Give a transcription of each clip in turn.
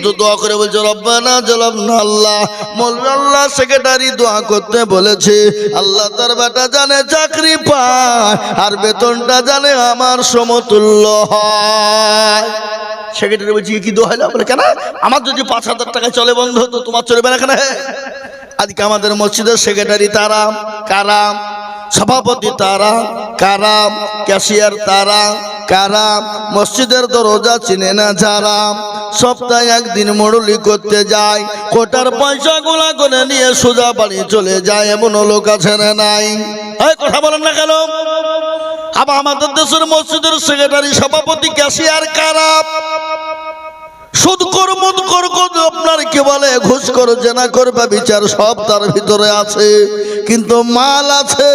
কিন্তু দোয়া করে বলছে রব্বানা জালামনা। আল্লাহ মৌলভী আল্লাহ সেক্রেটারি দোয়া করতে বলেছে, আল্লাহ তার বেটা জানে চাকরি পায় আর বেতনটা জানে আমার সমতুল্য হয়। সেক্রেটারি বলছি কি দোয়া হলো? বলে কেন, আমার যদি 5,000 টাকা চলে বন্ধ হতো, তোমার চলবে না কেন? আজকে আমাদের মসজিদের সেক্রেটারি তারা কারাম, সভাপতি তারা কারাম, ক্যাশিয়ার তারা কারাম, মসজিদের দরজা চিনে না যারা, সপ্তাহে একদিন মডুলি করতে যায়, কোটার পয়সা গুলা করে নিয়ে সোজা বাড়ি চলে যায়, এমন লোক আছে না নাই? এই কথা বলেন না কেন? আবার আমাদের দেশের মসজিদের সেক্রেটারি, সভাপতি, ক্যাশিয়ার কারাম, সুদখোর মুদখোর আপনার কি বলে ঘুষখোর জেনাখোর ব্যভিচার সব তার ভিতরে আছে, কিন্তু মাল আছে,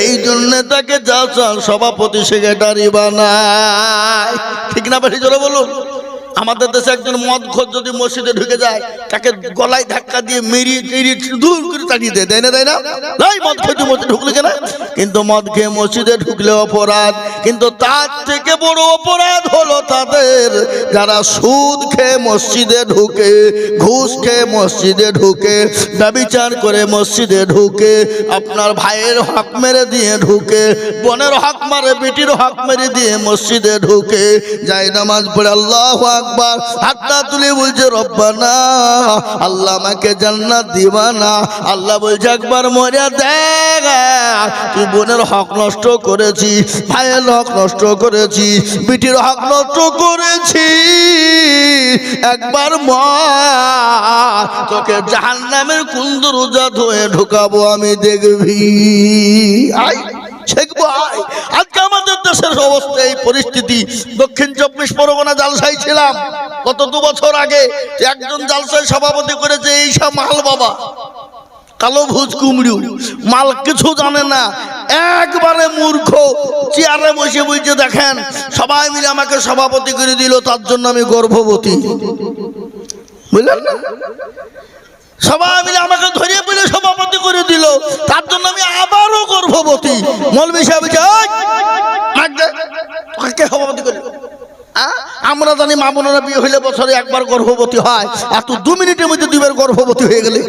এই জন্য তাকে যা চান সভাপতি সেক্রেটারি বানায়। ঠিক না বেশি জোরে বলুন? আমাদের দেশে একজন মদখোর যদি মসজিদে ঢুকে যায়, তাকে গলায় ধাক্কা দিয়ে মেরিয়ে দূর করে তাড়িয়ে দেয়, দেয় না? দেয় না? এই মদ খেয়ে মসজিদে ঢুকলে কেন? কিন্তু মদ খেয়ে মসজিদে ঢুকলে অপরাধ, কিন্তু তার থেকে বড় অপরাধ হলো তাদের যারা সুদ খেয়ে মসজিদে ঢুকে, ঘুষ খেয়ে মসজিদে ঢুকে, ব্যভিচার করে মসজিদে ঢুকে, আপনার ভাইয়ের হক মেরে দিয়ে ঢুকে, বোনের হক মারে, বেটির হক মেরে দিয়ে মসজিদে ঢুকে, যায় নামাজ পড়ে আল্লাহু আকবার, হাতটা তুলে বলছে রব্বানা, আল্লাহ আমাকে জান্নাত দিবা না। আল্লাহ বলছে একবার মরে দেখ, তুই বোনের হক নষ্ট করেছি, ভাইয়ের হক নষ্ট করেছি, বিটির হক নষ্ট করেছি, একবার মর, তোকে জাহান্নামের কোন দরজা ধুয়ে ঢুকাবো আমি দেখবি। আই আজকে আমাদের দেশের অবস্থা এই পরিস্থিতি। দক্ষিণ 24 পরগনা জালসায় ছিলাম গত 2 বছর আগে, একজন জালসায় সভাপতি করেছে এইসব মাল বাবা, কালো ভুজ কুমড়ু, মাল কিছু জানে না, একবারে মূর্খ, চেয়ারে বসে বলছে দেখেন সবাই মিলে আমাকে সভাপতি করে দিল, তার জন্য আমি গর্ভবতী। বুঝলেন না? সবাই মিলে আমাকে ধরিয়ে পেলে সভাপতি করে দিল, তার জন্য আমি আবারও গর্ভবতী। মৌলভী সাহেব কে সভাপতি করে? আমরা জানি মা বোনেরা বিয়ে হইলে বছরে একবার গর্ভবতী হয়, আর তুই 2 মিনিটের মধ্যে 2 বার গর্ভবতী হয়ে গেলি।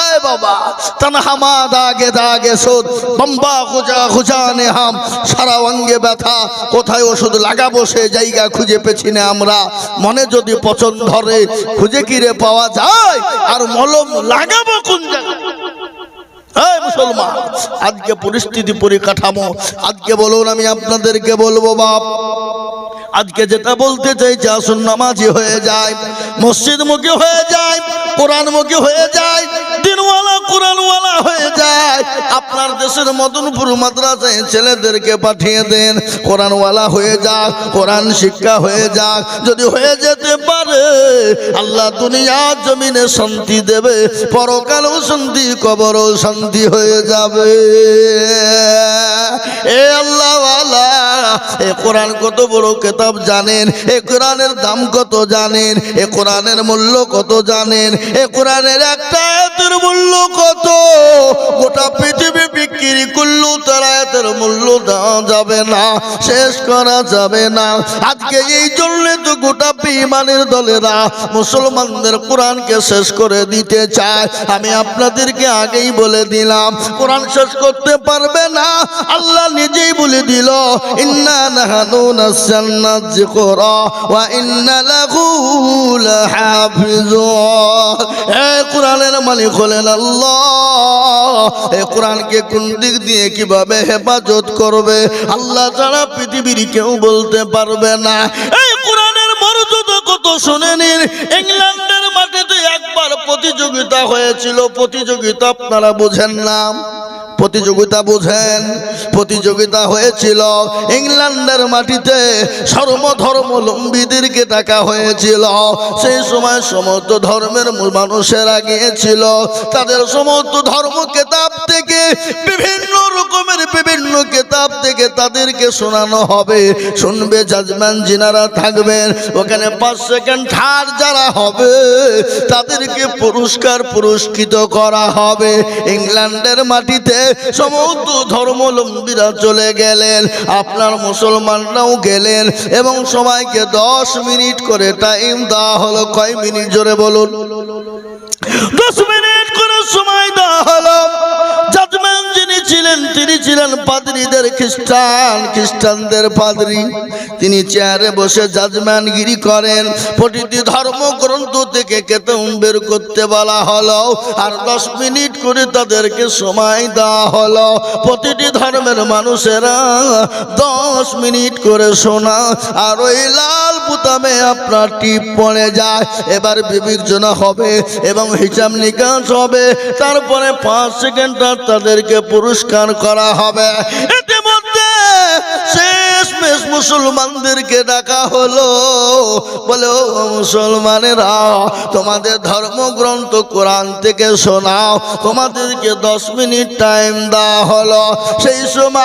এই বাবা, তনহামা দাগে দাগে সুদ, বম্বা খুজা খুজানে হাম, সারা অঙ্গে ব্যথা, কোথায় ওষুধ লাগাবো সে জায়গা খুঁজে পেছি না আমরা। মনে যদি পছন্দ ধরে খুঁজে কিরে পাওয়া যায়, আর মলম লাগাবো কোন জায়গায়? এই মুসলমান, আজকে পরিস্থিতি পরিকাঠামো, আজকে বলুন, আমি আপনাদেরকে বলবো বাপ, আজকে যেটা বলতে চাইছি, আসুন নামাজি হয়ে যায়, মসজিদ মুখী হয়ে যায়, কোরআন মুখী হয়ে যায়, দিনওয়ালা কোরআনওয়ালা হয়ে যায়। আপনার দেশের মদনপুর মাদ্রাসায় ছেলেদেরকে পাঠিয়ে দেন, কোরআনওয়ালা হয়ে যাক, কোরআন শিক্ষা হয়ে যাক। যদি হয়ে যেতে পারে, আল্লাহ দুনিয়া জমিনে শান্তি দেবে, পরকালেও শান্তি, কবরও শান্তি হয়ে যাবে। এ আল্লাহওয়ালা, এ কোরআন কত বড় কিতাব জানেন? এ কোরআনের দাম কত জানেন? এ কোরআনের মূল্য কত জানেন? এ কোরআনের একটা আয়াতের মূল্য কত? গোটা পৃথিবী বিক্রি করলেও তার আয়াতের মূল্য দেওয়া যাবে না, শেষ করা যাবে না। আজকে এই জন্য তো গোটা বেঈমানের দলেরা মুসলমানদের কোরআনকে শেষ করে দিতে চায়। আমি আপনাদেরকে আগেই বলে দিলাম, কোরআন শেষ করতে পারবে না। আল্লাহ নিজেই বলে দিল, ইন্না নাহনু নাযালনা যিকরা ওয়া ইন্না লাহু লাহাফিজুন। এই কোরআনের মালিক হলেন আল্লাহ। এই কোরআনকে কোন দিক দিয়ে কিভাবে হেফাজত করবে আল্লাহ ছাড়া পৃথিবীর কেউ বলতে পারবে না। এই কোরআনের মর্যাদা কত শুনে নিন। ইংল্যান্ডের মাটিতে একবার প্রতিযোগিতা হয়েছিল, প্রতিযোগিতা আপনারা বুঝেন না? প্রতিযোগিতা বুঝেন? প্রতিযোগিতা হয়েছিল ইংল্যান্ডের মাটিতে, সর্বধর্মাবলম্বীদেরকে ডাকা হয়েছিল। সেই সময় সমস্ত ধর্মের মানুষেরা গিয়েছিল, তাদের সমস্ত ধর্ম কেতাব থেকে, বিভিন্ন রকমের বিভিন্ন কেতাব থেকে তাদেরকে শোনানো হবে। শুনবে জাজম্যান যিনারা থাকবেন, ওখানে 5 সেকেন্ড থার্ড যারা হবে তাদেরকে পুরস্কৃত করা হবে। ইংল্যান্ডের মাটিতে সমস্ত ধর্মাবলম্বীরা চলে গেলেন, আপনার মুসলমানরাও গেলেন এবং সবাইকে 10 মিনিট করে টাইম দেওয়া হলো। কয় মিনিট জোরে বলুন? 10 মিনিট করে সময় দেওয়া হলো। জাজম্যান যিনি ছিলেন তিনি ছিলেন পাদ্রীদের খ্রিস্টানদের পাদ্রী। তিনি চেয়ারে বসে জাজম্যানগিরি করেন। প্রতিটি ধর্মগ্রন্থ থেকে কেতাব বের করতে বলা হলো আর 10 মিনিট করে তাদেরকে সময় দেওয়া হলো। প্রতিটি ধর্মের মানুষেরা 10 মিনিট করে শোনা আর ওই লাল বুতামে আপনার টিপ পড়ে যায়। এবার বিবেচনা হবে এবং হিসাব নিকাশ হবে, তারপরে 5 সেকেন্ড তাদেরকে পুরস্কার করা হবে। ইতিমধ্যে শেষমেশ মুসলমানদেরকে ডাকা হলো, বলে ও মুসলমানেরা, তোমাদের ধর্মগ্রন্থ কোরআন থেকে শোনাও। তোমাদেরকে 10 মিনিট টাইম দেওয়া হলো। সেই সময়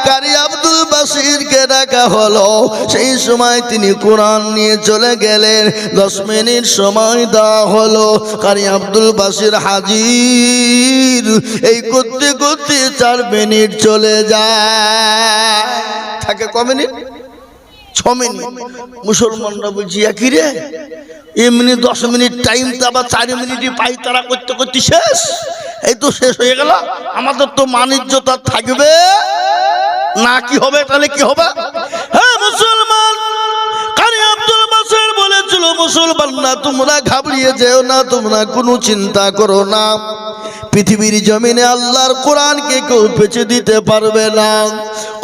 কারি আব্দুল বাসিরকে ডাকা হলো। সেই সময় তিনি কোরআন নিয়ে চলে গেলেন। 10 মিনিট সময় দেওয়া হলো। কারি আব্দুল বাসির হাজির। এই করতে করতে 4 মিনিট চলে যায়। থাকে ক মিনিট? 6 মিনিট। মুসলমানরা বলছি একই রে, এমনি 10 মিনিট টাইম তো আবার 4 মিনিটই পাই, তারা করতে করতে শেষ। এই তো শেষ হয়ে গেল, আমাদের তো মানিজ্যতা থাকবে না। কি হবে তাহলে? কি হবে? হ্যাঁ মুসলমান, কারি আব্দুল বাসির বলেছিল, মুসলমান না তোমরা ঘাবড়িয়ে যেও না, তোমরা কোনো চিন্তা করো না। পৃথিবীর জমিনে আল্লাহর কোরআনকে কেউ পেছে দিতে পারবে না।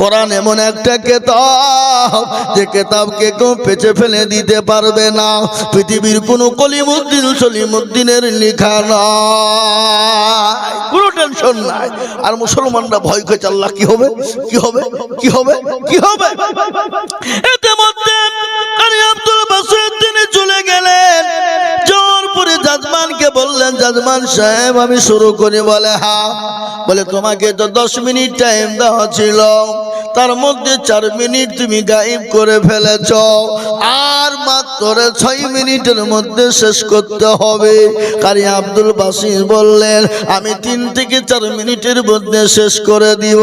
কোরআন এমন একটা কিতাব যে কিতাবকে কেউ পেছে ফেলে দিতে পারবে না। পৃথিবীর কোনো কলিমুদ্দিন সলিমুদ্দিনের লেখা নয়, কোনো টেনশন নাই। আর মুসলমানরা ভয় করছে, আল্লাহ কি হবে, কি হবে, কি হবে, কি হবে। ইতিমধ্যে কারি আব্দুল বাসির তিনি চলে গেলেন। জোর পরে জাজমানকে বললেন, জাজমান সাহেব আমি শুরু করি? বলে হ্যাঁ। বলে তোমাকে তো 10 মিনিট টাইম দেওয়া ছিল, তার মধ্যে 4 মিনিট তুমি গায়েব করে ফেলেছ, আর মাত্র 6 মিনিটের মধ্যে শেষ করতে হবে। কারি আব্দুল বাসির বললেন, আমি 3 থেকে 4 মিনিটের মধ্যে শেষ করে দিব।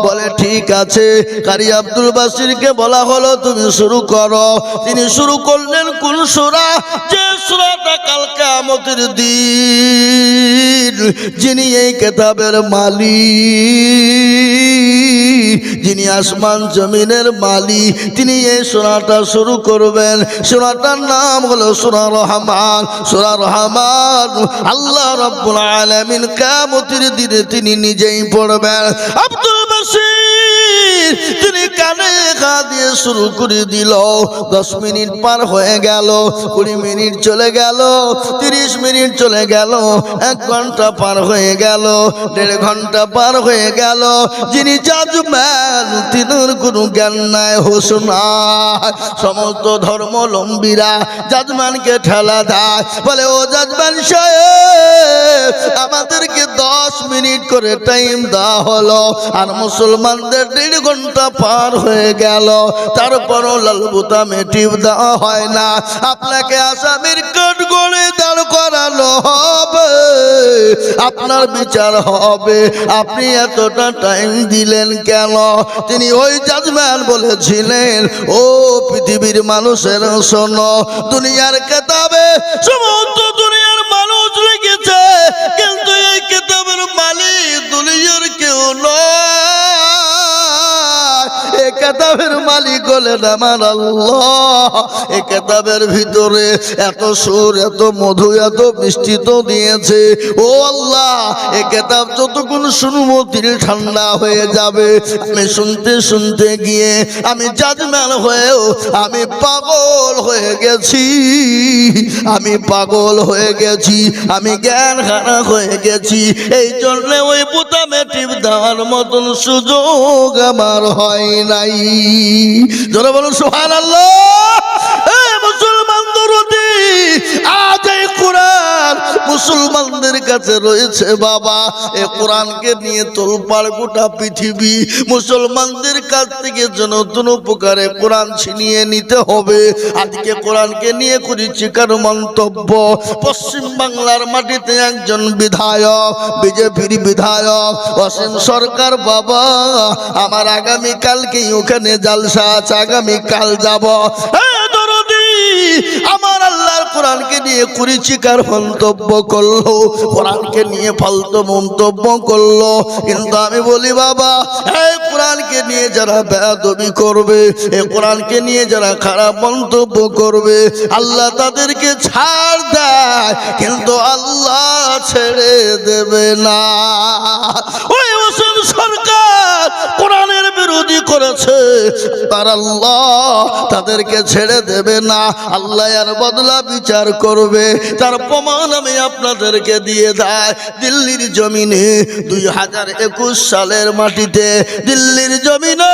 বলে ঠিক আছে। কারি আব্দুল বাসিরকে বলা হলো তুমি শুরু করো। তিনি শুরু করলেন কোন সূরা? যে সূরাটা কাল কিয়ামতের দিন যিনি এই কিতাবের মালিক, যিনি আসমান জমিনের মালিক, তিনি এই সূরাটা শুরু করবেন। সূরাটার নাম হলো সূরা রহমান। সূরা রহমান আল্লাহ রাব্বুল আলামিন কিয়ামতের দিনে তিনি নিজেই পড়বেন। আব্দুল বাসির তিনি কানে গা দিয়ে শুরু করে দিল। 10 মিনিট পার হয়ে গেল, 20 মিনিট চলে গেল, 30 মিনিট চলে গেল, 1 ঘন্টা পার হয়ে গেল, 1.5 ঘন্টা পার হয়ে গেল। যিনি জাজম্যান তিনার কোনো জ্ঞান নাই, হোশ নাই। সমস্ত ধর্মাবলম্বীরা জাজম্যানকে ঠেলা দেয়, বলে ও জাজম্যান সাহেব আমাদেরকে 10 মিনিট করে টাইম দেওয়া হলো, আর মুসলমানদের 1.5 ঘন্টা পার হয়ে গেল, তারপরও লাল বুতামে টিপ দেওয়া হয় না। আপনাকে আসামির কাঠগড়ে দাঁড় করানো হবে, আপনার বিচার হবে। আপনি এতটা টাইম দিলেন কেন? তিনি ওই জাজম্যান বলেছিলেন, ও পৃথিবীর মানুষের শোনো, দুনিয়ার কিতাবে সমস্ত দুনিয়ার মানুষ লিখেছে, কিন্তু এই কিতাবের মালিক দুনিয়ার কেউ নয়। এই কিতাবের মালিক হলেন আমার আল্লাহ। এই কিতাবের ভিতরে এত সুর, এত মধু, এত মিষ্টি তো দিয়েছে। ও আল্লাহ, এই কিতাব যতক্ষণ শুনবো দিল ঠান্ডা হয়ে যাবে। আমি শুনতে শুনতে গিয়ে আমি জাজম্যান হয়েও আমি পাগল হয়ে গেছি, আমি পাগল হয়ে গেছি, আমি জ্ঞান হারা হয়ে গেছি। এই জন্য ওই বুতামে টিপ দেওয়ার মতন সুযোগ আমার হয় নাই। যারা বলুন সুবহানাল্লাহ। মুসলমান দরদি, আজ এই কোরআন মুসলমানদের কাছে রয়েছে বাবা। এ কোরআনকে নিয়ে তোলপাড় গোটা পৃথিবী। মুসলমানদের কাছ থেকে যেন কোনো প্রকারে কোরআন ছিনিয়ে নিতে হবে। আজকে কোরআনকে নিয়ে করেছি কার মন্তব্য। পশ্চিম বাংলার মাটিতে একজন বিধায়ক, বিজেপির বিধায়ক অসীম সরকার বাবা, আমার আগামীকালকেই ওখানে জালসা আছে, আগামীকাল যাব। আমার আল্লাহর কোরআনকে নিয়ে কুরুচিকার মন্তব্য করলো, কোরআনকে নিয়ে ফালতু মন্তব্য করলো। কিন্তু আমি বলি বাবা, এই কোরআনকে নিয়ে যারা বেয়াদবি করবে, এই কোরআনকে নিয়ে যারা খারাপ মন্তব্য করবে, আল্লাহ তাদেরকে ছাড় দেয়, কিন্তু আল্লাহ ছেড়ে দেবে না। ওই হোসেন সরকার কোরআনের বিরোধী করেছে, তার আল্লাহ তাদেরকে ছেড়ে দেবে না। আল্লাহ আর বদলা বিচার করবে। তার প্রমাণ আমি আপনাদেরকে দিয়ে দেয়। দিল্লির জমিনে 2021 সালের মাটিতে, দিল্লির জমিনে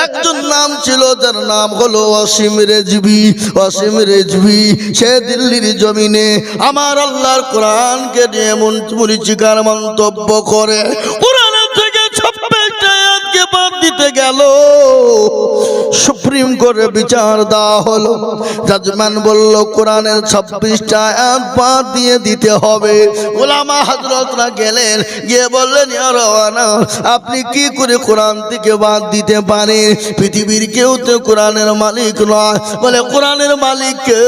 একজন নাম ছিল, যার নাম হলো অসীম রেজভি। অসীম রেজভি সে দিল্লির জমিনে আমার আল্লাহর কোরআনকে নিয়ে মরিচিকার মন্তব্য করে। কোরআনের থেকে 26টা আয়াতকে বাদ দিতে গেল, সুপ্রিম কোর্টে বিচার দেওয়া হলো। জাজম্যান বলল কোরআনের 26টা আয়াত বাদ দিয়ে দিতে হবে। উলামা হযরতরা গেলেন, গিয়ে বললেন ইয়া রাওয়ানা, আপনি কি করে কোরআন থেকে বাদ দিতে পারেন? পৃথিবীর কেউ তো কোরআনের মালিক নয়। বলে কোরআনের মালিক কে?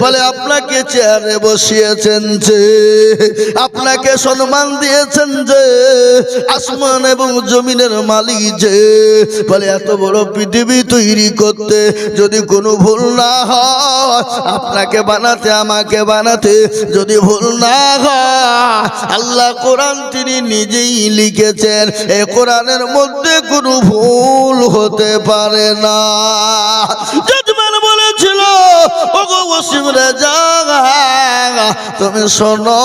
বলে আপনাকে চেয়ারে বসিয়েছেন যে, আপনাকে সম্মান দিয়েছেন যে, আসমান এবং জমিনের মালিক যে। বলে এত বড় পৃথিবী তৈরি করতে যদি কোনো ভুল না হয়, আপনাকে বানাতে আমাকে বানাতে যদি ভুল না হয়, আল্লাহ কোরআন তিনি নিজেই লিখেছেন, এই কোরআনের মধ্যে কোনো ভুল হতে পারে না। জাজম্যান বলেছিল, ওগো ওসিম রেজা, তুমি শোনো,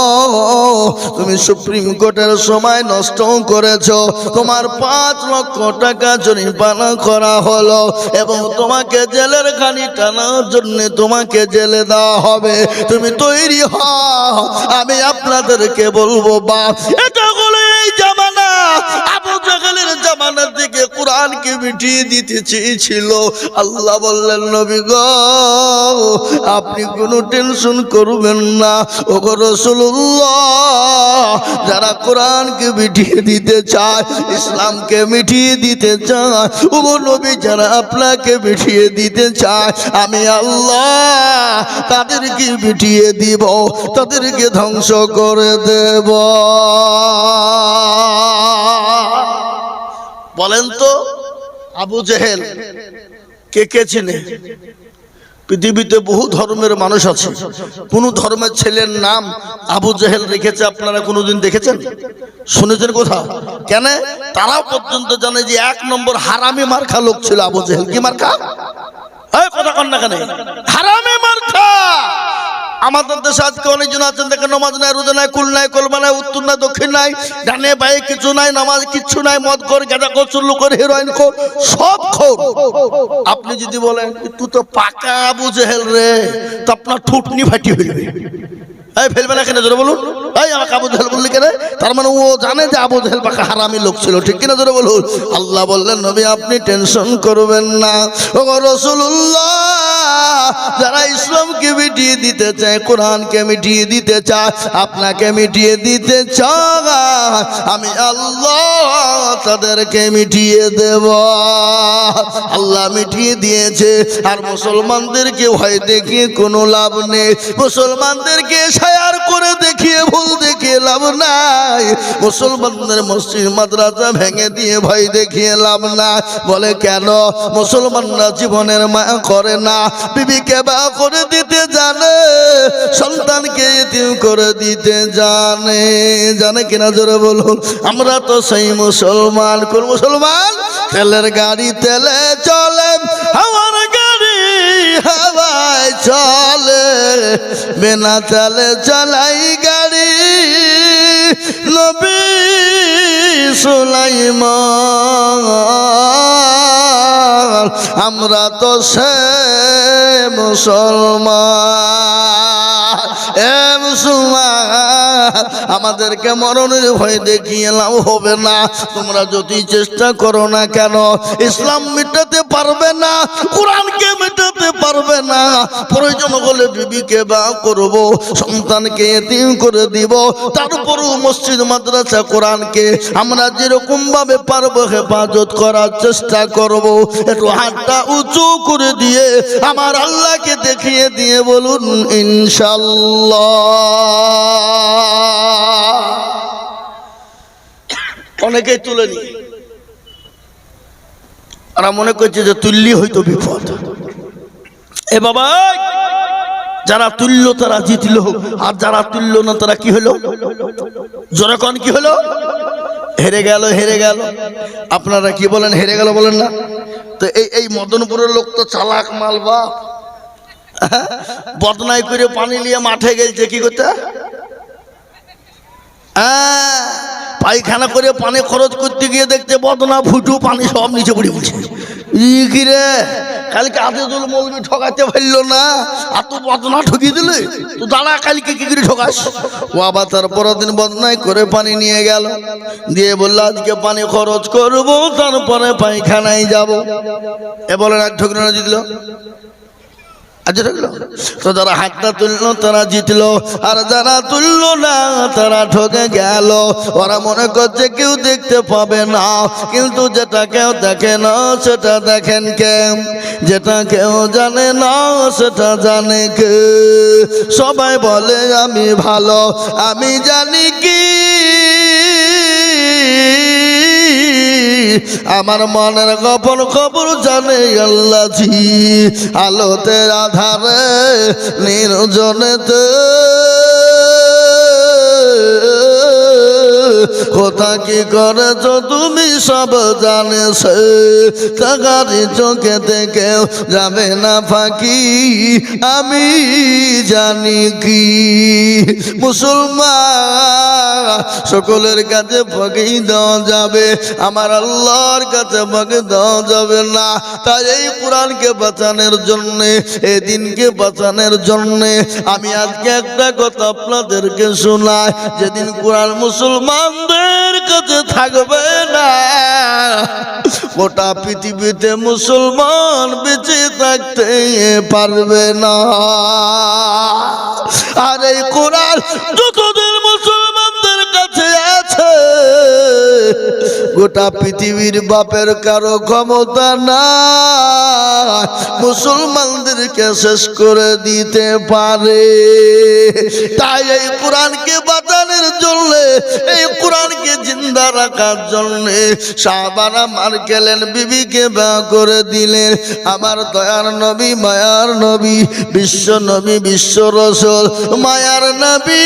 তুমি সুপ্রিম কোর্টের সময় নষ্ট করেছো, তোমার 5 লক্ষ টাকা জরিমানা করা হলো এবং তোমাকে জেলের খানি টানার জন্য তোমাকে জেলে দেওয়া হবে। তুমি তৈরি হও। আমি আপনাদেরকে বলবো বাপ, এটা হলো এই জামানা। আবু জাহেলের জামানার দিকে কোরআনকে মিটিয়ে দিতে চেয়েছিল। আল্লাহ বললেন নবী গো, আপনি কোনো টেনশন করবেন না। ওগো রাসূলুল্লাহ, যারা কোরআনকে মিটিয়ে দিতে চায়, ইসলামকে মিটিয়ে দিতে চায়, ওগো নবী যারা আপনাকে মিটিয়ে দিতে চায়, আমি আল্লাহ তাদেরকে মিটিয়ে দিব, তাদেরকে ধ্বংস করে দেব। বলেন তো আবু জেহেল কে কে চিনে? পৃথিবীতে বহু ধর্মের মানুষ আছে, কোন ধর্মের ছেলের নাম আবু জেহেল রেখেছে আপনারা কোনোদিন দেখেছেন, শুনেছেন কোথাও? কেন? তারাও পর্যন্ত জানে যে 1 নম্বর হারামি মার্কা লোক ছিল আবু জেহেল। কি মার্কা? এই কথা কন না কেন? হারামি মার্কা। আমাদের দেশে আজকে অনেকজন আছেন দেখেন, নামাজ নাই, রোজা নাই, কুল নাই, কলমা নাই, উত্তর নাই, দক্ষিণ নাই, ডানে বায়ে কিছু নাই, নামাজ কিচ্ছু নাই, মদ কর, গাঁজা কর, চুল্লু কর, হেরোইন কর, সব খোর। আপনি যদি বলেন তুই তো পাকা আবু জেহেল রে, তো আপনার ঠুটনি ফাটি হইবে। এই ফেলবে না কেন জোরে বলুন? এই আমাকে আবু জেহেল বললি কেন? তার মানে ও জানে যে আবু জেহেল পাকা হারামি লোক ছিল, ঠিক কিনা জোরে বলুন? আল্লাহ বললেন নবী আপনি টেনশন করবেন না। ও রাসূলুল্লাহ, যারা ইসলামকে মিটিয়ে দিতে চায়, কোরআনকে মিটিয়ে দিতে চায়, আপনাকে মিটিয়ে দিতে চায়, আমি আল্লাহ তাদেরকে মিটিয়ে দেব। আল্লাহ মিটিয়ে দিয়েছে। আর মুসলমানদেরকে ভয় দেখিয়ে কোনো লাভ নেই, মুসলমানদেরকে শায়ার করে দেখিয়ে ভুল দেখিয়ে লাভ নাই, মুসলমানদের মসজিদ মাদ্রাসা ভেঙে দিয়ে ভয় দেখিয়ে লাভ নাই। বলে কেন? মুসলমানরা জীবনের মায়া করে না, বিবিকে বিবাহ করে দিতে জানে, সন্তানকে ইতিম করে দিতে জানে। জানে কিনা জোরে বলুন? আমরা তো সেই মুসলমান। কোন মুসলমান? তেলের গাড়ি তেলে চলে, হাওয়ার গাড়ি হাওয়ায় চলে, বিনা তেলে চালাই গাড়ি নবী সুলাইমান মুসলমান, আমরা তো সে মুসলমান। এ মুসলমান, আমাদেরকে মরণের ভয় দেখিয়ে লাভ হবে না। তোমরা যদি চেষ্টা করো না কেন, ইসলাম মেটাতে পারবে না, কোরআনকে মেটাতে পারবে না। প্রয়োজন হলে বিবিকে বা করব, সন্তানকে এতিম করে দিব, তারপরও মসজিদ মাদ্রাসা কোরআনকে আমরা যেরকম ভাবে পারবো হেফাজত করার চেষ্টা করব। একটু হাতটা উঁচু করে দিয়ে আমার আল্লাহকে দেখিয়ে দিয়ে বলুন ইনশাআল্লাহ। অনেকেই তুলে নি, আর মনে করছে যে তুললি হয়তো বিপদ। এ বাবা, যারা তুললো তারা জিতলো, আর যারা তুললো না তারা কি হলো? জোরে কোন কি হলো? হেরে গেল, হেরে গেল। আপনারা কি বলেন? হেরে গেল বলেন না? তো এই মদনপুরের লোক তো চালাক মাল বাপ, বদনাই করে পানি নিয়ে মাঠে গেছে কি করতে, পায়খানা করে পানি খরচ করতে গিয়ে দেখতে বদনা ফুটু পানি সব নিচে পড়ে গেছে। কি রে, কালকে আদেজুল মৌলবি ঠকাতে পারলো না, আর তো বদনা ঠকিয়ে দিলে তো দাঁড়া, কালকে কি করে ঠকাস? ও আবার তার পরের দিন বদনাই করে পানি নিয়ে গেল, দিয়ে বললো আজকে পানি খরচ করবো, তারপরে পায়খানায় যাব। এ বলে এক ঠকলো না জিতলো? তো যারা হাতটা তুললো তারা জিতলো, আর যারা তুললো না তারা ঠকে গেল। ওরা মনে করছে কেউ দেখতে পাবে না, কিন্তু যেটা কেউ দেখে না সেটা দেখেন কে, যেটা কেউ জানে না সেটা জানে কে। সবাই বলে আমি ভালো, আমি জানি কি আমার মনের গোপন খবর জানে আল্লাহ জি। আলোতে আধারে নির্জনেতে কথা কি করেছ তুমি সব জানেছে, তাকারি চোখে থেকেও যাবে না ফাঁকি, আমি জানি কি। মুসলমান, সকলের কাছে ফাঁকি দেওয়া যাবে, আমার আল্লাহর কাছে ফাঁকি দেওয়া যাবে না। তাই এই কোরআনকে বাঁচানোর জন্যে, এই দিনকে বাঁচানোর জন্যে আমি আজকে একটা কথা আপনাদেরকে শোনাই। যেদিন কোরআন মুসলমানদের কাছে থাকবে না, গোটা পৃথিবীতে মুসলমান বেঁচে থাকতে পারবে না। আর এই কোরআন যতদিন মুসলমানদের কাছে আছে, গোটা পৃথিবীর বাপের কারো ক্ষমতা না মুসলমানদেরকে শেষ করে দিতে পারে। তাই এই কোরআনকে বাঁচানোর জন্য, এই কোরআনকে জিন্দা রাখার জন্য সাহাবারা মার গেলেন, বিবিকে বিয়ে করে দিলেন। আমার দয়ার নবী, মায়ার নবী, বিশ্ব নবী, বিশ্ব রসুল, মায়ার নবী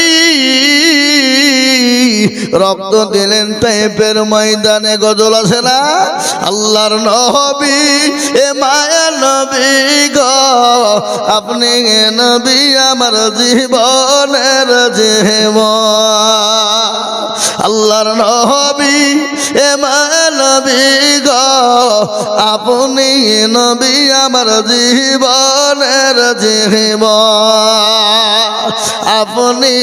রক্ত দিলেন তাইফের ময়দানে। গজল আছে না, আল্লাহর নবী এ মায়ার নবী গো, আপনি নবী আমার জীবনের জীবন। আল্লাহর নবী এ মায়ার নবী গো, আপনি নবী আমার জীবনের জীবন। আপনি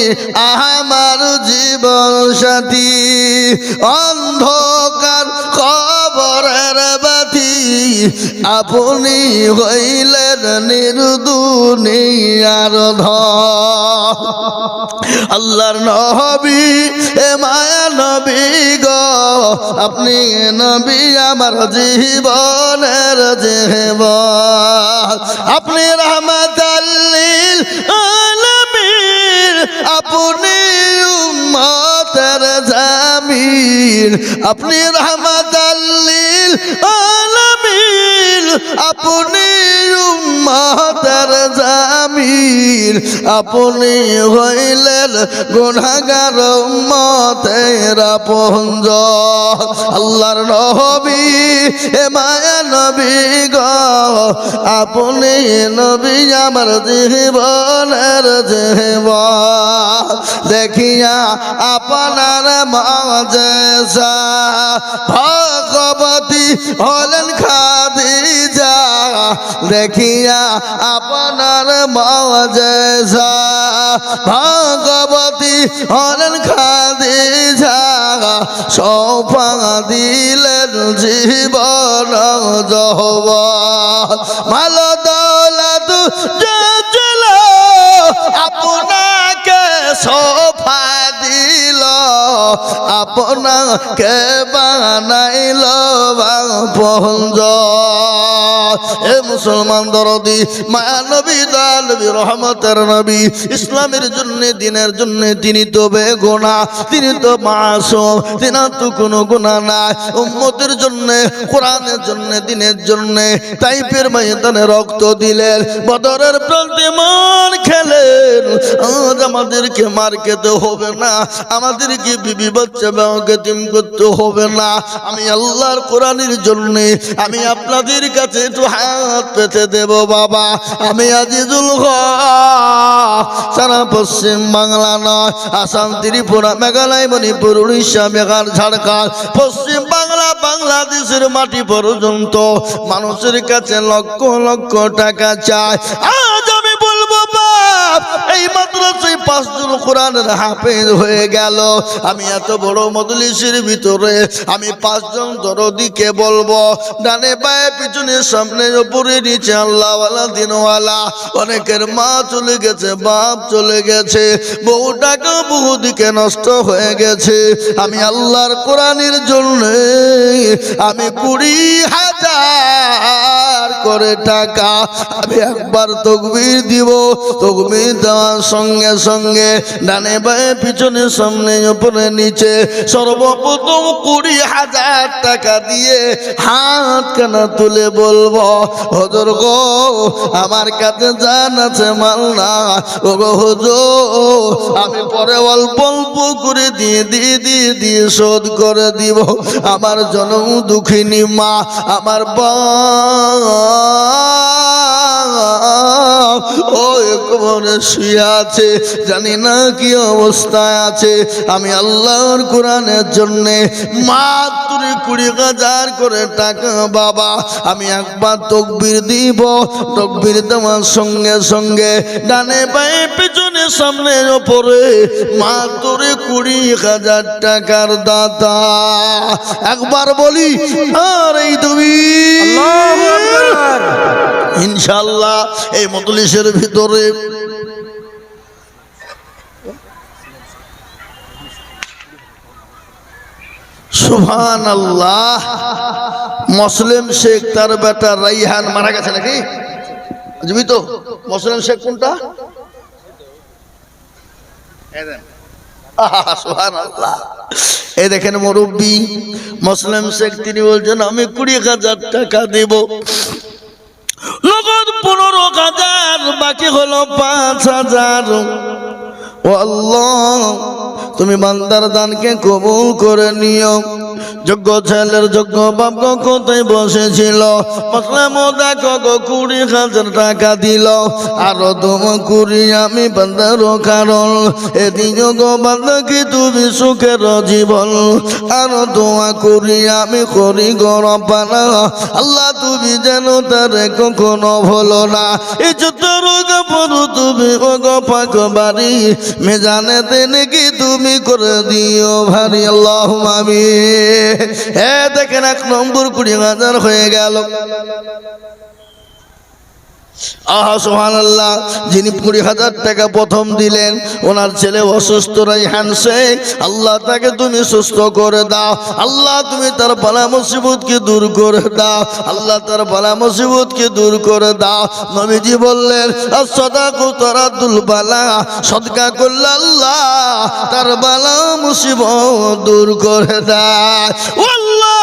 আমার জীবন সাথী, অন্ধকার কবরের বাতি, আপনি হইলেন নির্দুনিয়ার ধন। আল্লাহর নবী এ মায়া নবী গো, আপনি নবী আমার জীবনের জীবন। আপনি রাহমাতাল লিল আলামিন, আপনি উম্মতের জামিন। আপনি রাহমাতাল লিল আলামিন, আপনি উম্মতের জামিন। আপনি হইলেন গুনাহগার উম্মতের আপনজন। আল্লাহর নবী এ মায়া নবী গো, আপনি নবী আমার জীবনের জীবন। দেখিয়া আপনার মুজিজা ভগবতী হলেন খাদিজা। দেখিয়া আপনার মুজিজা ভগবতী হলেন খাদিজা। সৌফা দিলেন জীবন যৌবন। মাল দৌলত ছিল আপনাকে সৌফা দিল, আপনাকে বানাইল আপনজন। এ মুসলমান দরদি মায়া নবী নবী রহমতের নবী, ইসলামের জন্য দিনের জন্য তিনি তো বেগুনাহ, তিনি তো মাসুম, তিনি তো কোনো গুনাহ নাই। উম্মতের জন্য, কোরআনের জন্য, দিনের জন্য তাইফের ময়দানে রক্ত দিলেন, বদরের প্রান্তে মার খেলেন। আজ আমাদেরকে মার খেতে হবে না, আমাদেরকে বিবি বাচ্চা বাবাকে তিম করতে হবে না। আমি আল্লাহর কোরআনের জন্য আমি আপনাদের কাছে একটু হাত পেতে দেব বাবা। আমি আজিজুল হক সারা পশ্চিম বাংলা নয়, আসাম, ত্রিপুরা, মেঘালয়, মণিপুর, উড়িষ্যা, বিহার, ঝাড়খণ্ড, পশ্চিম বাংলা, বাংলাদেশের মাটি পর্যন্ত মানুষের কাছে লক্ষ লক্ষ টাকা চায়। আজ আমি বলবো বাপ, এই মাদ্রাসায় 5 জন কোরআনের হাফেজ হয়ে গেল। আমি এত বড় মজলিসের ভিতরে আমি 5 জন দরদিকে বলবো, ডানে বায়ে পিছনে সামনে উপরে নিচে আল্লাহওয়ালা দিনওয়ালা। অনেকের মা চলে গেছে, বাপ চলে গেছে, বহু টাকা বহু দিকে নষ্ট হয়ে গেছে। আমি আল্লাহর কোরআনের জন্য আমি 20,000 করে টাকা আমি একবার তাকবীর দিব। তাকবীর দেওয়ার সঙ্গে সঙ্গে ডানে বায়ে পিছনে সামনে উপরে নিচে সর্বপ্রথম 20,000 টাকা দিয়ে হাত কানা তুলে বলবো, হুজুর গো আমার কাছে জান আছে মাল না, ও গো হুজুর আমি পরে অল্প অল্প করে দিয়ে শোধ করে দিব। আমার জনম দুঃখিনী মা, আমার ও কবরে শুয়ে আছে, জানি না কি অবস্থায় আছে। আমি আল্লাহর কোরআনের জন্য মাত্র 20,000 করে টাকা বাবা আমি একবার তাকবীর দিব। তাকবীর দেওয়ার সঙ্গে সঙ্গে ডানে বায়ে পিছনে সামনে উপরে মাত্র 20,000 টাকার দাতা। একবার বলি আর এই তুমি আল্লাহু আকবার। ইনশাআল্লাহ এই মজলিসের ভিতরে সুবহানাল্লাহ মুসলিম শেখ তার বেটা রাইহান মারা গেছে নাকি? জীবিত? মুসলিম শেখ কোনটা? সুবহানাল্লাহ। এই দেখেন মুরব্বী মুসলিম শেখ, তিনি বলছেন আমি 20,000 টাকা দেব। নগদ 15,000, বাকি হলো 5,000। ও আল্লাহ তুমি বান্দার দানকে কবুল করে নিও। যোগ্য ছেলের যোগ্য বাপ কোথায় বসেছিল, মুসলিম দেখো 20,000 টাকা দিল। আরো তুমি 20 আমি বান্দার কারণ এদিন গো বান্দা কি তুমি সুখের জীবন। আরো দোয়া করি আমি করি গরপানা, আল্লাহ তুমি যেন তারে কখনো ভুলো না। এই যতর গপরু তুমি ও গপাক বাড়ি মেজানে দেনে কি তুমি করে দিও ভারী। আল্লাহুম্মা আমিন। দেখেন 1 নম্বর 20,000 হয়ে গেল। আহা সুবহানাল্লাহ। যিনি 20,000 টাকা প্রথম দিলেন ওনার ছেলে অসুস্থ রাইহান শেখ, আল্লাহ তাকে তুমি সুস্থ করে দাও। আল্লাহ তুমি তার বালা মুসিবতকে দূর করে দাও। আল্লাহ তার বালা মুসিবতকে দূর করে দাও। নবীজি বললেন as-সাদাকু তারাদুল বালা, সদকা করলে আল্লাহ তার বালা মুসিবত দূর করে দেয়। আল্লাহ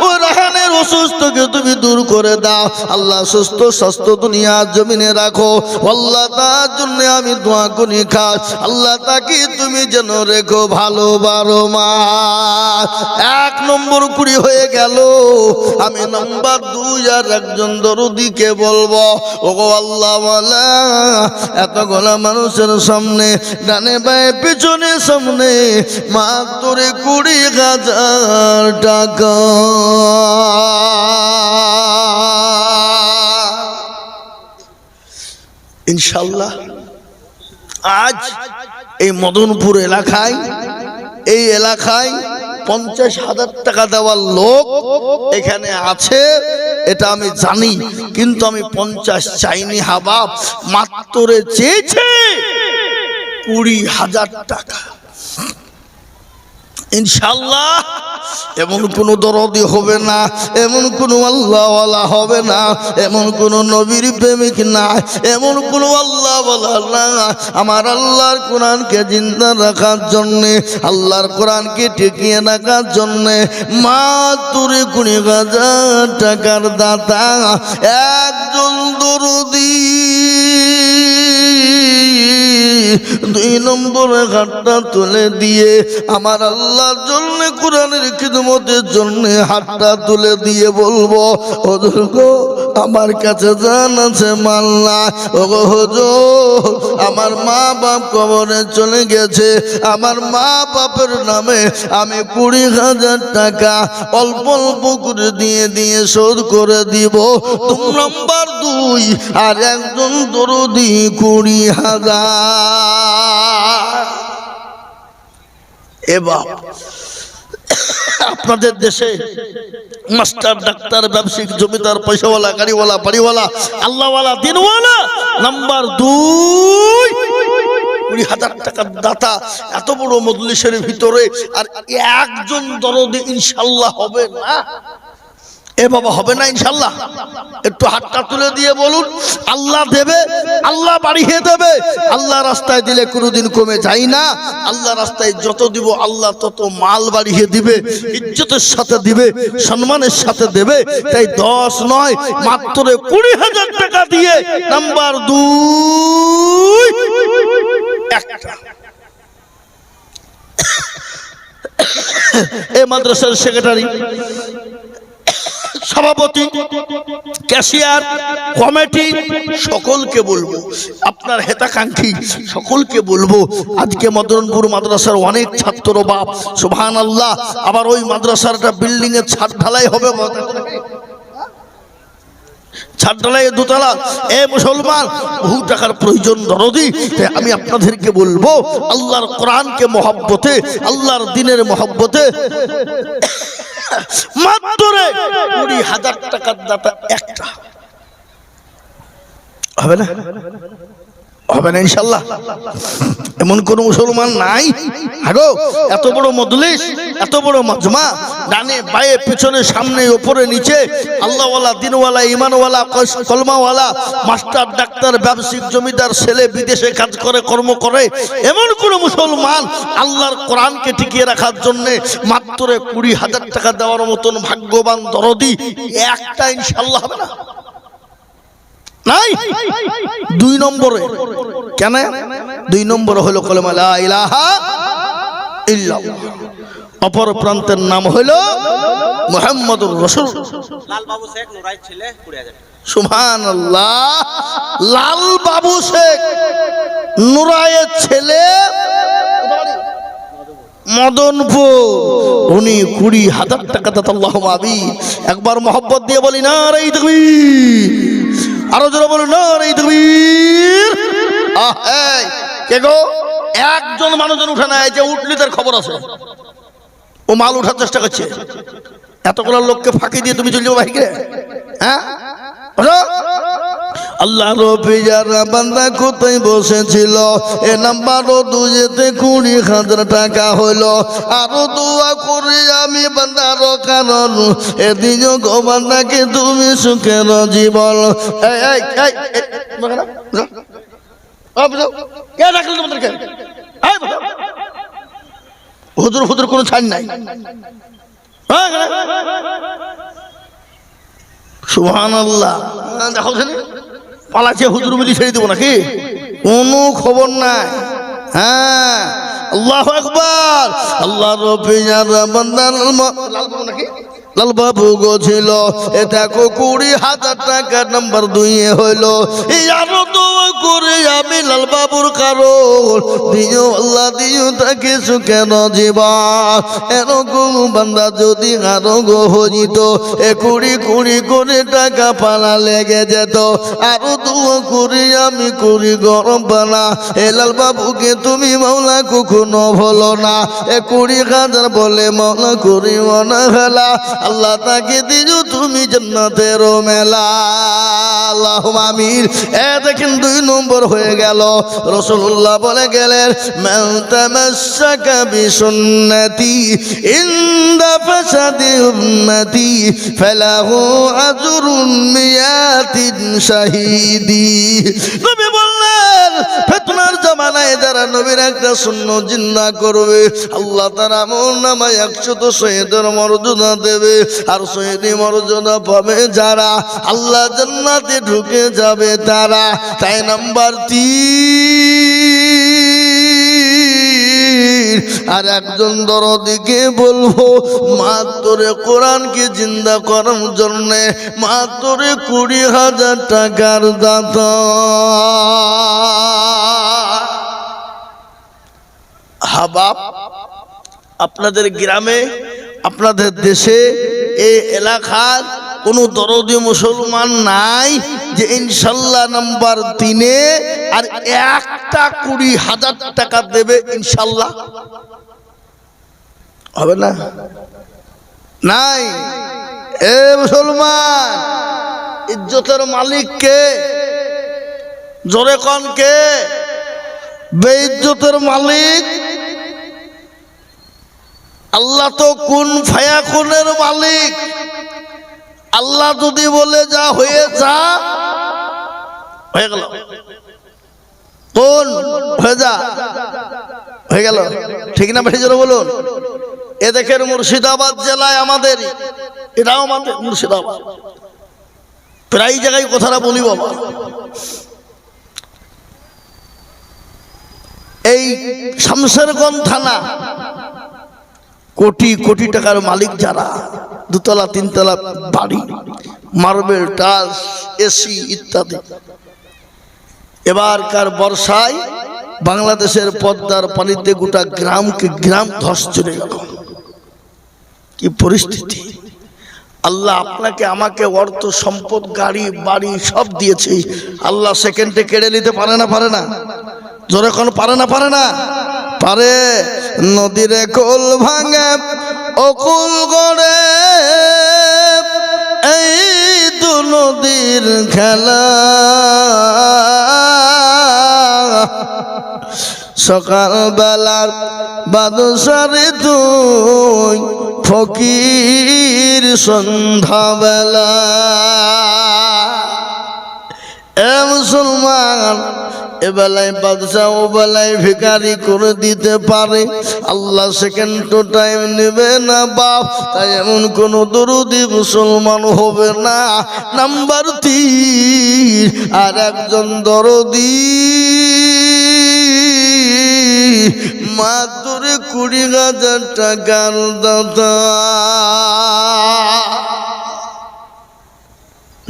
ও রাহানের অসুস্থকে তুমি দূর করে দাও। আল্লাহ সুস্থ স্বাস্থ্য দুনিয়ার জমিনে রাখো। আল্লাহ তার জন্য আমি দোয়া করি খাস, আল্লাহ তাকে তুমি যেন রেখো ভালো 12 মাস। 1 নম্বর 20 হয়ে গেল। আমি নাম্বার 2 আর একজন দরদিকে বলবো, ওগো আল্লাহ ওয়ালা, এতগুলো মানুষের সামনে ডানে বায়ে পিছনে সামনে মাত্র 20,000 টাকা। ইনশাআল্লাহ আজ এই মদনপুর এলাকায় 50,000 টাকা দেওয়ার লোক এখানে আছে, এটা আমি জানি, কিন্তু আমি 50 চাইনি হাবাব, মাত্র চেয়েছে 20,000 টাকা। ইনশাআল্লাহ এমন কোন দরদি হবে না, এমন কোন আল্লাহওয়ালা হবে না, এমন কোন নবীর প্রেমিক না, এমন কোন আল্লাহওয়ালা না। আমার আল্লাহর কোরআনকে জিন্দা রাখার জন্যে, আল্লাহর কোরআনকে টিকিয়ে রাখার জন্যে মাত্র 20,000 টাকার দাতা একজন দরদি 2 নম্বরে হাতটা তুলে দিয়ে আমার আল্লাহর জন্য, কোরআনের খিদমতের জন্য হাতটা তুলে দিয়ে বলবো, হুজুর গো আমার কাছে জান আছে মাল না, ওগো হুজুর আমার মা বাপ কবরে চলে গেছে, আমার মা বাপের নামে আমি 20,000 টাকা অল্প অল্প করে দিয়ে শোধ করে দিব। 2 নম্বর 2 আর একজন দরদি 20,000। এবার আপনাদের দেশে মাস্টার, ডাক্তার, ব্যবসায়িক, জমিদার, পয়সাওয়ালা, গাড়িওয়ালা, বাড়িওয়ালা, আল্লাহওয়ালা, দিনওয়ালা, নাম্বার 2 20,000 টাকার দাতা এত বড় মজলিসের ভিতরে আর একজন দরদি ইনশাআল্লাহ হবে না? এ বাবা হবে না ইনশাআল্লাহ? একটু হাতটা তুলে দিয়ে বলুন, আল্লাহ দেবে, আল্লাহ বাড়িয়ে দেবে। আল্লাহ রাস্তায় দিলে কোনোদিন কমে যায় না। আল্লাহ রাস্তায় যত দিব আল্লাহ তত মাল বাড়িয়ে দিবে, ইজ্জতের সাথে দিবে, সম্মানের সাথে দেবে। তাই 10 নয়, মাত্র 20,000 টাকা দিয়ে নাম্বার 2 একটা এই মাদ্রাসার সেক্রেটারি, সভাপতি, ক্যাশিয়ার, কমিটি সকলকে বলবো, আপনার হেতাকাঙ্ক্ষী সকলকে বলবো, আজকে মদনপুর মাদ্রাসার অনেক ছাত্র বাপ সুবহানাল্লাহ, আবার ওই মাদ্রাসার একটা বিল্ডিং এর ছাদ ঢালাই হবে, ছাদ ঢালাই 2 তলা। এ মুসলমান, বহু টাকার প্রয়োজন দরদি। তাই আমি আপনাদেরকে বলবো, আল্লাহর কোরআনকে মহব্বতে, আল্লাহর দ্বীনের মহব্বতে মাত্র 20,000 টাকার দাতা একটা হবে না? হবে না ইনশাআল্লাহ? এমন কোন মুসলমান নাই? আগো এত বড় মজলিস, এত বড় মাজমা, ডানে বায়ে পিছনে সামনে উপরে নিচে আল্লাহওয়ালা, দিনওয়ালা, ঈমানওয়ালা, কলমাওয়ালা, মাস্টার, ডাক্তার, ব্যবসায়িক, জমিদার, ছেলে বিদেশে কাজ করে, কর্ম করে, এমন কোন মুসলমান আল্লাহর কোরআনকে টিকিয়ে রাখার জন্য মাত্র 20,000 টাকা দেওয়ার মতন ভাগ্যবান দরদি একটা ইনশাআল্লাহ হবে না? নাই। 2 নম্বরে কেন? 2 নম্বরে হলো কলেমা লা ইলাহা ইল্লাল্লাহ, অপর প্রান্তের নাম হলো মুহাম্মাদুর রাসূল। লাল বাবু শেখ নুরাইয়ের ছেলে 20,000। সুবহানাল্লাহ, লাল বাবু শেখ নুরাইয়ের ছেলে মদনপুর, উনি 20,000 টাকা দাতা। আল্লাহুম্মা আমিন। একবার মোহাব্বত দিয়ে বলি নারে তাকবীর, আরো জোরে বলুন নারে তাকবীর। এই কে গো? একজন মানুষজন উঠে নাই, যে উঠলি তার খবর আছে, ও মাল উঠার চেষ্টা করছে। এতগুলো লোককে ফাঁকি দিয়ে তুমি চলে যাবো বাইকে? হ্যাঁ, আল্লাহ রবিজারা বান্দা কোথায় বসেছিল? এ নাম্বার 2-তে 20,000 টাকা হলো। আরো দোয়া করি আমি বান্দার কারণ এদিন গো বান্দাকে তুমি সুখের জীবন। হুজুর হুজুর কোনো ছাড় নাই। সুবহানাল্লাহ, দেখো পালাচ্ছে হুজুর বলি ছেড়ে দেবো নাকি? কোনো খবর নাই। হ্যাঁ, আল্লাহু আকবার। আল্লাহ রবিয়ার বান্দার লালবাবু নাকি লালবাবু গো ছিল এটা 20,000 টাকা নাম্বার 2 হইল। এই আরো তো করে আমি লালবাবুর কারণ দিও আল্লাহ দিও তাকে সুখেন জীবন। এরকম বান্দা যদি আরো গো হইত 20 করে টাকা পালা লেগে যেত। আরো দোয়া করি আমি করি গরম পালা। এ লালবাবুকে তুমি মাওলা কখনো ভুলো না। 20,000 বলে মাওলা করি মনে ফেলা। আল্লাহ তাকে দিও তুমি জান্নাতের মেলা। আল্লাহুম্মা আমিন। দেখেন 2 নম্বর হয়ে গেল। রাসূলুল্লাহ বলে গেলেন মান তামাসসাকা বিসুন্নতি ইনদা ফাসাদি উম্মতি ফালাহু আজরুন মিয়াতিন শাহীদি। নবী বললেন ফিতনার জামানায় যারা নবীর একটা সুন্নাত জিন্দা করবে আল্লাহ তার আমলনামায় 100 শহীদের মর্যাদা দেবে। আর শহীদি মর্যাদা পাবে যারা আল্লাহ জান্নাতে ঢুকে যাবে তারা। তাই নাম্বার 3 আর একজন দরদিকে বলবো মাত্র কোরআনকে জিন্দা করার জন্য মাত্র 20,000 টাকার দাতা। হাবাব আপনাদের গ্রামে আপনাদের দেশে এই এলাকার কোনো দরদি মুসলমান নাই যে ইনশাল্লাহ নাম্বার 3 আর একটা 20,000 টাকা দেবে? ইনশাল্লাহ হবে না? নাই। এ মুসলমান, ইজ্জতের মালিক কে? জোরে কোন কে? বেইজ্জতের মালিক আল্লাহ তো কুন ফায়াকুনের মালিক। আল্লাহ যদি বলে যা হয়ে যা হয়ে গেল। কোন হয়ে যা হয়ে গেল, ঠিক না ভাই? জোরে বলুন। এ দেখেন মুর্শিদাবাদ জেলায় আমাদের, এটাও আমাদের মুর্শিদাবাদ, প্রায় জায়গায় কথাটা বলি বাবা। এই শামশেরগঞ্জ থানা কোটি কোটি টাকার মালিক যারা, 2 তলা 3 তলা বাড়ি, মার্বেল টাইলস এসি ইত্যাদি, এবারকার বর্ষায় বাংলাদেশের পদ্মার পানিতে গোটা গ্রামকে গ্রাম ধস চলে গেল। কি পরিস্থিতি! আল্লাহ আপনাকে আমাকে অর্থ সম্পদ গাড়ি বাড়ি সব দিয়েছে। আল্লাহ সেকেন্ডে কেড়ে নিতে পারে না? পারে না? জোরে কোন পারে না? পারে না? পারে। নদীর কোল ভাঙে অকুল গড়ে এই তো নদীর খেলা। সকাল বেলার বাদশারে তুই ফকির সন্ধ্যা বেলা। এ মুসলমান, এ বেলায় বাদশাহ ও বেলায় ভিখারি করে দিতে পারে। আল্লাহ সেকেন্ড টু টাইম নেবে না বাপ। তাই এমন কোন দরদি মুসলমান হবে না। নাম্বার 3 আর একজন দরদি মাত্র 20,000 টাকার দাতা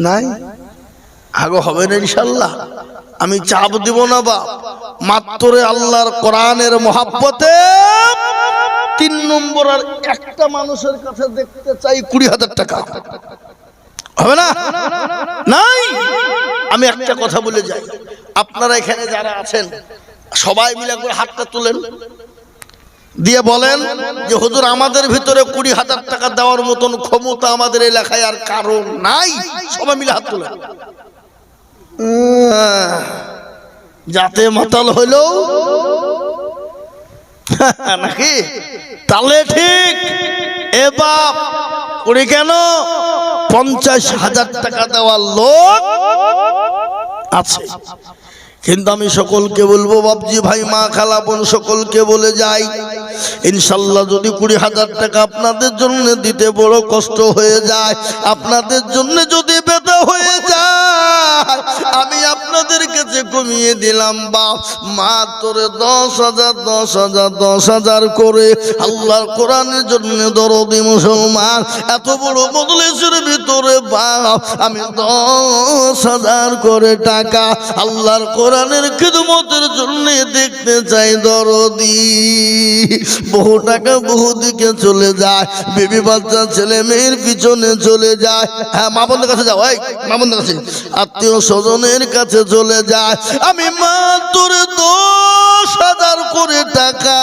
নাই। আগে হবে না ইনশাল্লাহ। আমি চাপ দিব না বাপ। মাত্র আল্লাহর কোরআনের মহাব্বতে 3 নম্বর আর একটা মানুষের কাছে দেখতে চাই 20,000 টাকা। হবে না? নাই। আমি একটা কথা বলে যাই, আপনারা এখানে যারা আছেন সবাই মিলে করে হাতটা তুলেন, দিয়ে বলেন যে হুজুর আমাদের ভিতরে 20,000 টাকা দেওয়ার মতন ক্ষমতা আমাদের এলাকায় আর কারণ নাই। সবাই মিলে হাত তুলেন। যাতে মাতাল হইল নাকি? তাহলে ঠিক। এ বাপ করি কেন? 50,000 টাকা দেওয়ার লোক আছে। কিন্তু আমি সকলকে বলবো বাপজি ভাই মা খালা বোন সকলকে বলে যাই, ইনশাল্লাহ যদি 20,000 টাকা আপনাদের জন্য দিতে বড় কষ্ট হয়ে যায়, আপনাদের জন্য যদি বেদা হয়ে যায়, আমি চাইতে কমিয়ে দিলাম বাপ, মাত্র 10,000 10,000 10,000 করে আল্লাহর কোরআনের জন্য দরদি মুসলমান। এত বড় মজলিসের ভিতরে বাপ আমি 10,000 করে টাকা আল্লাহর কোরআনের খিদমতের জন্য দেখতে চাই দরদি। বহু টাকা বহু দিকে চলে যায়, বেবি বাচ্চা ছেলে মেয়ের পিছনে চলে যায়। হ্যাঁ, মা বোনদের কাছে যাও, এই মা বোনদের কাছে, আত্মীয় স্বজনের কাছে চলে যায়। আমি মাত্র 10,000 করে টাকা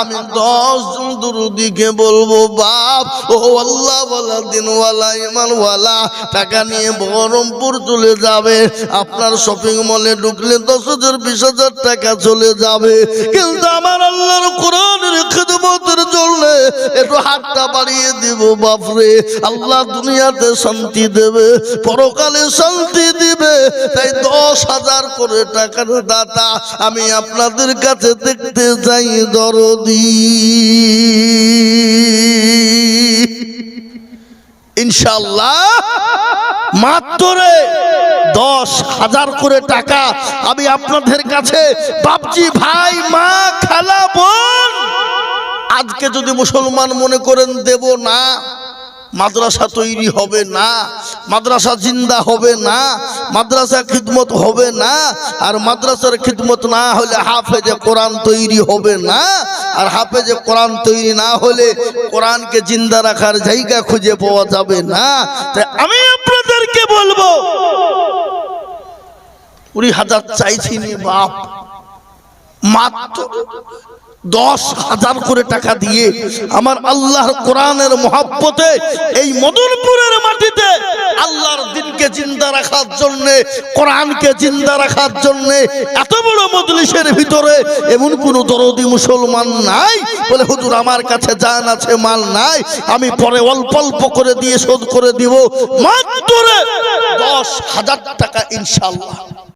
আমি 10 জন দুরুদিকে বলবো বাপ ও আল্লাহ ওয়ালা দিনওয়ালা ইমানওয়ালা টাকা নিয়ে বহরমপুর চলে যাবে। আপনার শপিং মলে ঢুকলে 10,000 20,000 টাকা চলে যাবে, কিন্তু আমার আল্লাহর কোরআনের খিদমতের জন্য একটু হাতটা বাড়িয়ে দিব বাপরে। আল্লাহ দুনিয়াতে শান্তি দেবে, পরকালে শান্তি দিবে, তাই 10,000 করে টাকার দাতা আমি আপনাদের কাছে দেখতে যাই দরদি। ইনশাআল্লাহ মাত্র 10,000 করে টাকা আমি আপনাদের কাছে বাপজি, ভাই, মা, খালা, বোন, আজকে যদি মুসলমান মনে করেন দেব না, মাদ্রাসা তৈরি হবে না, মাদ্রাসা জিন্দা হবে না, মাদ্রাসা খিদমত হবে না, আর মাদ্রাসার খিদমত না হলে হাফেজে কোরআন তৈরি হবে না, আর হাফেজে কোরআন তৈরি না হলে কোরআনকে জিন্দা রাখার জায়গা খুঁজে পাওয়া যাবে না। তাই আমি আপনাদেরকে বলবো 20,000 চাইছি নি বাপ, মাত্র 10,000 করে টাকা দিয়ে আমার আল্লাহর কোরআনের মহব্বতে এই মদনপুরের মাটিতে আল্লাহর দ্বীনকে জিন্দা রাখার জন্য, কোরআনকে জিন্দা রাখার জন্য এত বড় মজলিসের ভিতরে এমন কোন দরদি মুসলমান নাই বলে হুজুর আমার কাছে জান আছে মাল নাই, আমি পরে অল্প অল্প করে দিয়ে শোধ করে দিব। মাত্র 10,000 টাকা ইনশাআল্লাহ।